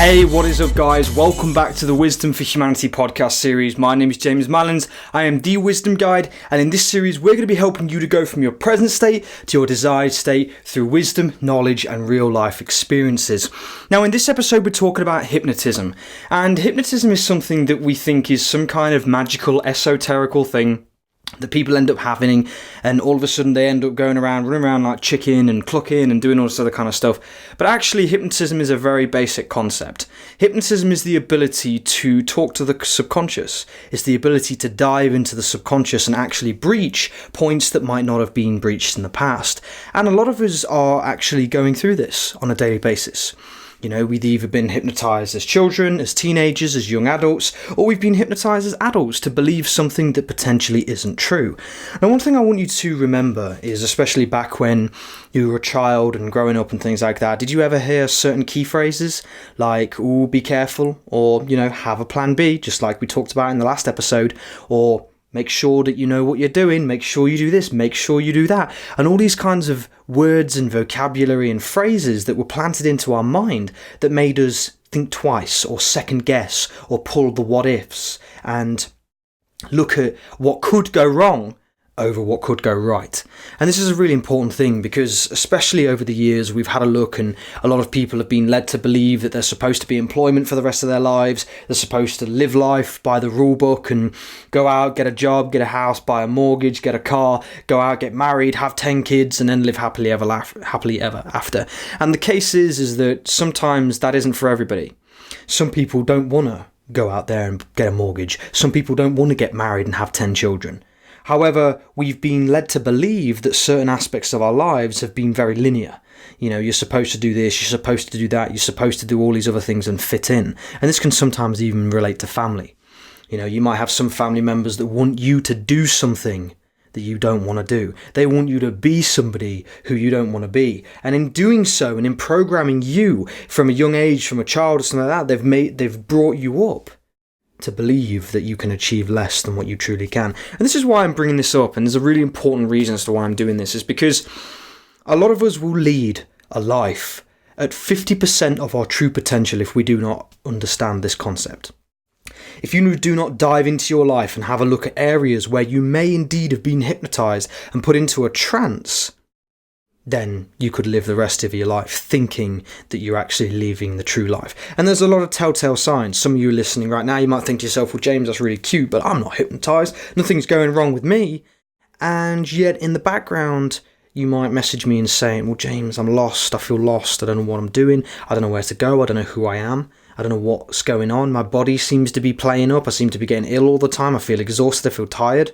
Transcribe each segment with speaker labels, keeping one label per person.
Speaker 1: Hey, what is up guys? Welcome back to the Wisdom for Humanity podcast series. My name is James Malins. I am the Wisdom Guide, and in this series we're going to be helping you to go from your present state to your desired state through wisdom, knowledge and real life experiences. Now in this episode we're talking about hypnotism, and hypnotism is something that we think is some kind of magical, esoterical thing that people end up having, and all of a sudden they end up running around like chicken and clucking and doing all this other kind of stuff. But actually hypnotism is a very basic concept. Hypnotism is the ability to talk to the subconscious. It's the ability to dive into the subconscious and actually breach points that might not have been breached in the past. And a lot of us are actually going through this on a daily basis. You know, we've either been hypnotised as children, as teenagers, as young adults, or we've been hypnotised as adults to believe something that potentially isn't true. Now, one thing I want you to remember is, especially back when you were a child and growing up and things like that, did you ever hear certain key phrases like, ooh, be careful, or, you know, have a plan B, just like we talked about in the last episode, or make sure that you know what you're doing, make sure you do this, make sure you do that. And all these kinds of words and vocabulary and phrases that were planted into our mind that made us think twice or second guess or pull the what ifs and look at what could go wrong over what could go right. And this is a really important thing because especially over the years we've had a look, and a lot of people have been led to believe that there's supposed to be employment for the rest of their lives. They're supposed to live life by the rule book and go out, get a job, get a house, buy a mortgage, get a car, go out, get married, have 10 kids and then live happily ever after. And the case is that sometimes that isn't for everybody. Some people don't want to go out there and get a mortgage. Some people don't want to get married and have 10 children. However, we've been led to believe that certain aspects of our lives have been very linear. You know, you're supposed to do this, you're supposed to do that, you're supposed to do all these other things and fit in. And this can sometimes even relate to family. You know, you might have some family members that want you to do something that you don't want to do. They want you to be somebody who you don't want to be. And in doing so, and in programming you from a young age, from a child or something like that, they've brought you up to believe that you can achieve less than what you truly can. And this is why I'm bringing this up, and there's a really important reason as to why I'm doing this, is because a lot of us will lead a life at 50% of our true potential if we do not understand this concept. If you do not dive into your life and have a look at areas where you may indeed have been hypnotised and put into a trance, then you could live the rest of your life thinking that you're actually living the true life. And there's a lot of telltale signs. Some of you listening right now, you might think to yourself, well, James, that's really cute, but I'm not hypnotised. Nothing's going wrong with me. And yet in the background, you might message me and say, well, James, I'm lost. I feel lost. I don't know what I'm doing. I don't know where to go. I don't know who I am. I don't know what's going on. My body seems to be playing up. I seem to be getting ill all the time. I feel exhausted. I feel tired.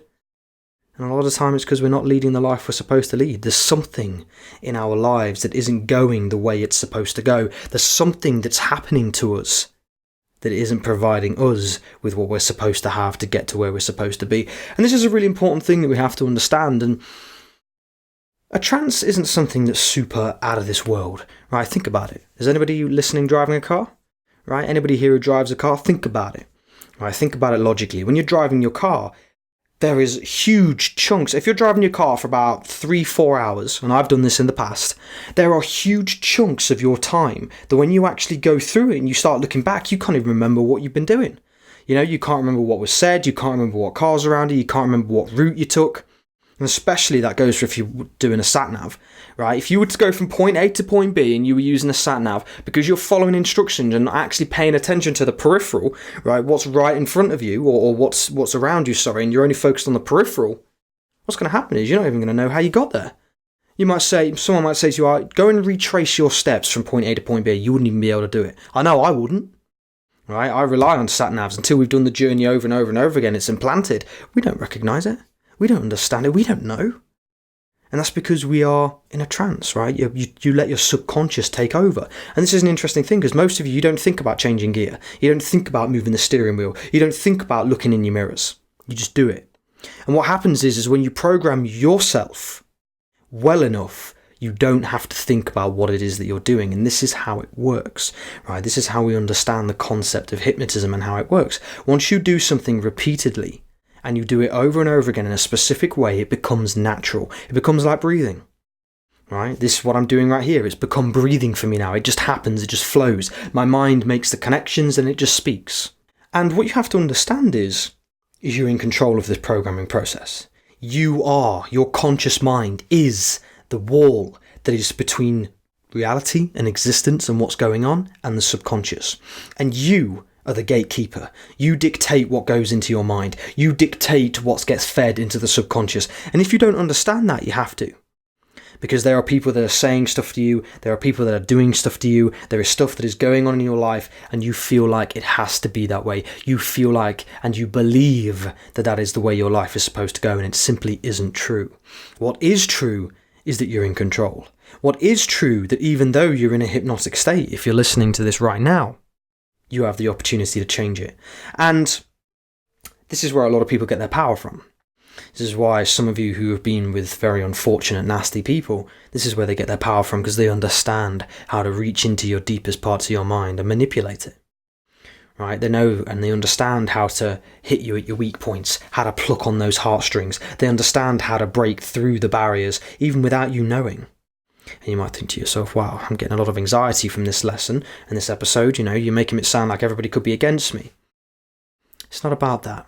Speaker 1: And a lot of the time it's because we're not leading the life we're supposed to lead. There's something in our lives that isn't going the way it's supposed to go. There's something that's happening to us that isn't providing us with what we're supposed to have to get to where we're supposed to be. And this is a really important thing that we have to understand. And a trance isn't something that's super out of this world, right? Think about it. Is anybody listening driving a car? Right? Anybody here who drives a car? Think about it. Right? Think about it logically. When you're driving your car, there is huge chunks. If you're driving your car for about 3-4 hours, and I've done this in the past, there are huge chunks of your time that when you actually go through it and you start looking back, you can't even remember what you've been doing. You know, you can't remember what was said, you can't remember what cars around you can't remember what route you took. And especially that goes for if you're doing a sat-nav, right? If you were to go from point A to point B and you were using a sat-nav, because you're following instructions and not actually paying attention to the peripheral, right? What's right in front of you or what's around you, and you're only focused on the peripheral, what's going to happen is you're not even going to know how you got there. Someone might say to you, all right, go and retrace your steps from point A to point B. You wouldn't even be able to do it. I know I wouldn't. Right? I rely on sat-navs until we've done the journey over and over and over again. It's implanted. We don't recognise it. We don't understand it. We don't know. And that's because we are in a trance, right? You let your subconscious take over. And this is an interesting thing because most of you don't think about changing gear. You don't think about moving the steering wheel. You don't think about looking in your mirrors. You just do it. And what happens is when you program yourself well enough, you don't have to think about what it is that you're doing. And this is how it works, right? This is how we understand the concept of hypnotism and how it works. Once you do something repeatedly, and you do it over and over again in a specific way, it becomes natural. It becomes like breathing, right? This is what I'm doing right here. It's become breathing for me now. It just happens. It just flows. My mind makes the connections and it just speaks. And what you have to understand is you're in control of this programming process. Your conscious mind is the wall that is between reality and existence and what's going on and the subconscious. And you are the gatekeeper. You dictate what goes into your mind. You dictate what gets fed into the subconscious. And if you don't understand that, you have to. Because there are people that are saying stuff to you, there are people that are doing stuff to you, there is stuff that is going on in your life, and you feel like it has to be that way. You feel like, and you believe that that is the way your life is supposed to go, and it simply isn't true. What is true is that you're in control. What is true that even though you're in a hypnotic state, if you're listening to this right now, you have the opportunity to change it. And this is where a lot of people get their power from. This is why some of you who have been with very unfortunate, nasty people, this is where they get their power from, because they understand how to reach into your deepest parts of your mind and manipulate it. Right? They know and they understand how to hit you at your weak points, how to pluck on those heartstrings. They understand how to break through the barriers, even without you knowing. And you might think to yourself, wow, I'm getting a lot of anxiety from this lesson and this episode. You're making it sound like everybody could be against me. It's not about that.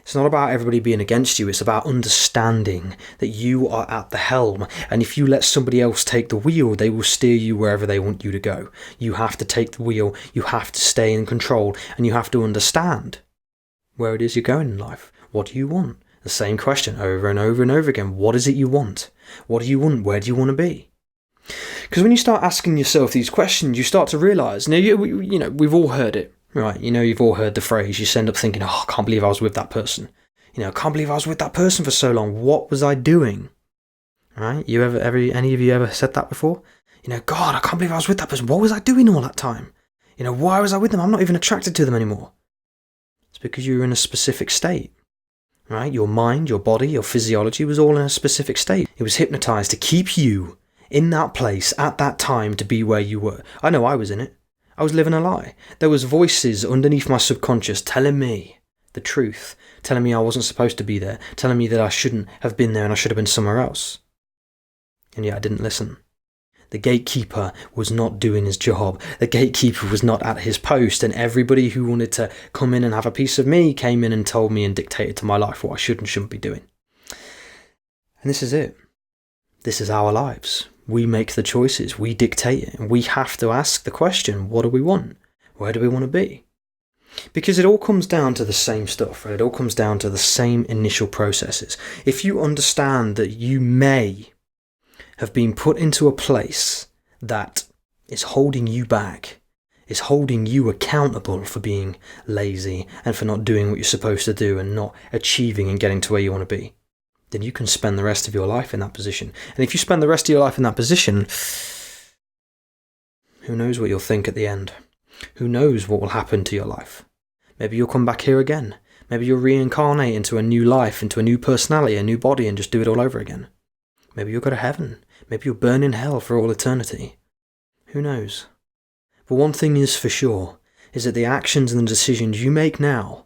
Speaker 1: It's not about everybody being against you. It's about understanding that you are at the helm. And if you let somebody else take the wheel, they will steer you wherever they want you to go. You have to take the wheel. You have to stay in control. And you have to understand where it is you're going in life. What do you want? The same question over and over and over again. What is it you want? What do you want? Where do you want to be? Because when you start asking yourself these questions, you start to realise, we've all heard it. Right, you've all heard the phrase, you end up thinking, I can't believe I was with that person. I can't believe I was with that person for so long. What was I doing? Right? Any of you ever said that before? God, I can't believe I was with that person. What was I doing all that time? Why was I with them? I'm not even attracted to them anymore. It's because you were in a specific state. Right? Your mind, your body, your physiology was all in a specific state. It was hypnotised to keep you in that place at that time to be where you were. I know I was in it. I was living a lie. There was voices underneath my subconscious telling me the truth, telling me I wasn't supposed to be there, telling me that I shouldn't have been there and I should have been somewhere else. And yet I didn't listen. The gatekeeper was not doing his job. The gatekeeper was not at his post, and everybody who wanted to come in and have a piece of me came in and told me and dictated to my life what I should and shouldn't be doing. And this is it. This is our lives. We make the choices, we dictate it, and we have to ask the question, what do we want? Where do we want to be? Because it all comes down to the same stuff, right? It all comes down to the same initial processes. If you understand that you may have been put into a place that is holding you back, is holding you accountable for being lazy and for not doing what you're supposed to do and not achieving and getting to where you want to be, then you can spend the rest of your life in that position. And if you spend the rest of your life in that position, who knows what you'll think at the end? Who knows what will happen to your life? Maybe you'll come back here again. Maybe you'll reincarnate into a new life, into a new personality, a new body, and just do it all over again. Maybe you'll go to heaven. Maybe you'll burn in hell for all eternity. Who knows? But one thing is for sure, is that the actions and the decisions you make now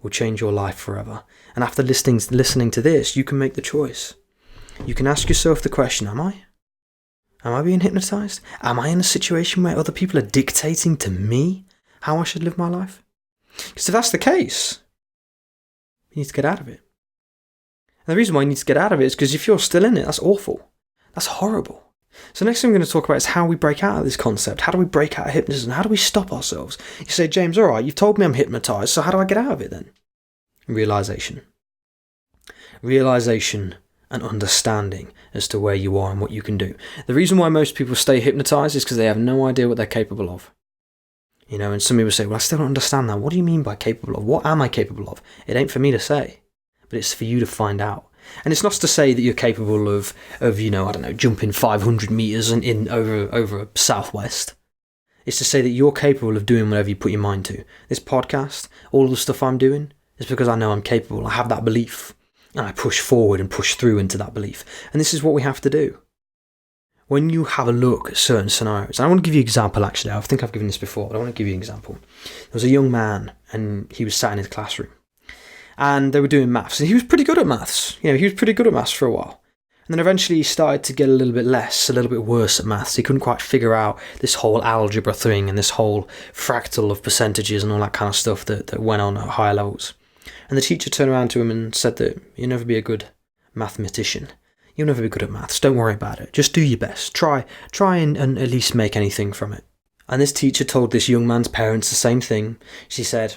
Speaker 1: will change your life forever. And after listening to this, you can make the choice. You can ask yourself the question, am I? Am I being hypnotised? Am I in a situation where other people are dictating to me how I should live my life? Because if that's the case, you need to get out of it. And the reason why you need to get out of it is because if you're still in it, that's awful. That's horrible. So next thing I'm going to talk about is how we break out of this concept. How do we break out of hypnotism? How do we stop ourselves? You say, James, all right, you've told me I'm hypnotised, so how do I get out of it then? Realisation. Realisation and understanding as to where you are and what you can do. The reason why most people stay hypnotised is because they have no idea what they're capable of. And some people say, well, I still don't understand that. What do you mean by capable of? What am I capable of? It ain't for me to say, but it's for you to find out. And it's not to say that you're capable of jumping 500 metres in over southwest. It's to say that you're capable of doing whatever you put your mind to. This podcast, all the stuff I'm doing, is because I know I'm capable. I have that belief. And I push forward and push through into that belief. And this is what we have to do. When you have a look at certain scenarios, and I want to give you an example actually. I think I've given this before, but I want to give you an example. There was a young man and he was sat in his classroom. And they were doing maths. And he was pretty good at maths. He was pretty good at maths for a while. And then eventually he started to get a little bit worse at maths. He couldn't quite figure out this whole algebra thing and this whole fractal of percentages and all that kind of stuff that went on at higher levels. And the teacher turned around to him and said that you'll never be a good mathematician. You'll never be good at maths. Don't worry about it. Just do your best. Try and at least make anything from it. And this teacher told this young man's parents the same thing. She said,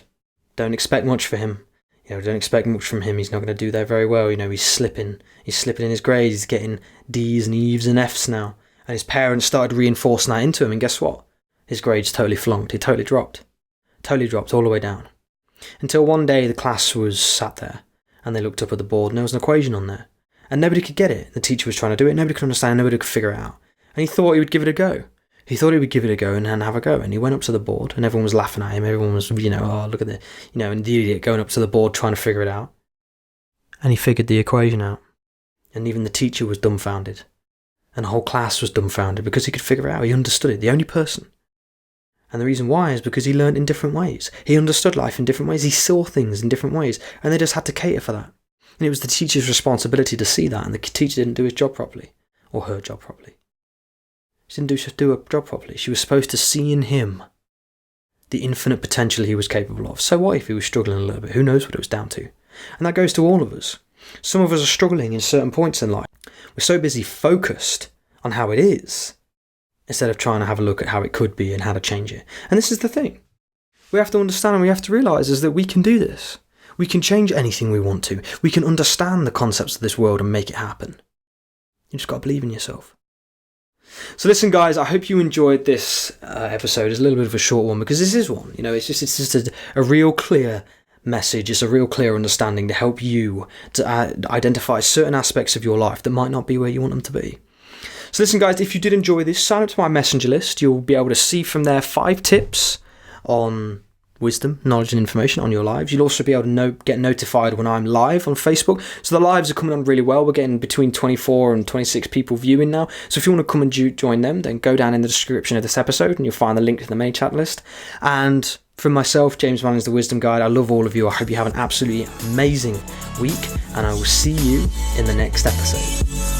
Speaker 1: don't expect much for him. Don't expect much from him. He's not going to do that very well. He's slipping. He's slipping in his grades. He's getting D's and E's and F's now. And his parents started reinforcing that into him. And guess what? His grades totally flunked. He totally dropped. Totally dropped all the way down. Until one day the class was sat there and they looked up at the board and there was an equation on there. And nobody could get it. The teacher was trying to do it. Nobody could understand. Nobody could figure it out. And he thought he would give it a go. He thought he would give it a go and have a go. And he went up to the board and everyone was laughing at him. Everyone was, oh, look at the, and the idiot going up to the board trying to figure it out. And he figured the equation out. And even the teacher was dumbfounded. And the whole class was dumbfounded because he could figure it out. He understood it. The only person. And the reason why is because he learned in different ways. He understood life in different ways. He saw things in different ways. And they just had to cater for that. And it was the teacher's responsibility to see that. And the teacher didn't do his job properly. Or her job properly. She didn't do her job properly. She was supposed to see in him the infinite potential he was capable of. So what if he was struggling a little bit? Who knows what it was down to? And that goes to all of us. Some of us are struggling in certain points in life. We're so busy focused on how it is, instead of trying to have a look at how it could be and how to change it. And this is the thing. We have to understand and we have to realise is that we can do this. We can change anything we want to. We can understand the concepts of this world and make it happen. You just got to believe in yourself. So listen, guys, I hope you enjoyed this episode. It's a little bit of a short one because this is one. It's just a real clear message. It's a real clear understanding to help you to identify certain aspects of your life that might not be where you want them to be. So listen, guys, if you did enjoy this, sign up to my messenger list. You'll be able to see from there 5 tips on wisdom, knowledge and information on your lives. You'll also be able to get notified when I'm live on Facebook. So the lives are coming on really well. We're getting between 24 and 26 people viewing now. So if you want to come and join them, then go down in the description of this episode and you'll find the link to the main chat list. And from myself, James Malins, the Wisdom Guide, I love all of you. I hope you have an absolutely amazing week and I will see you in the next episode.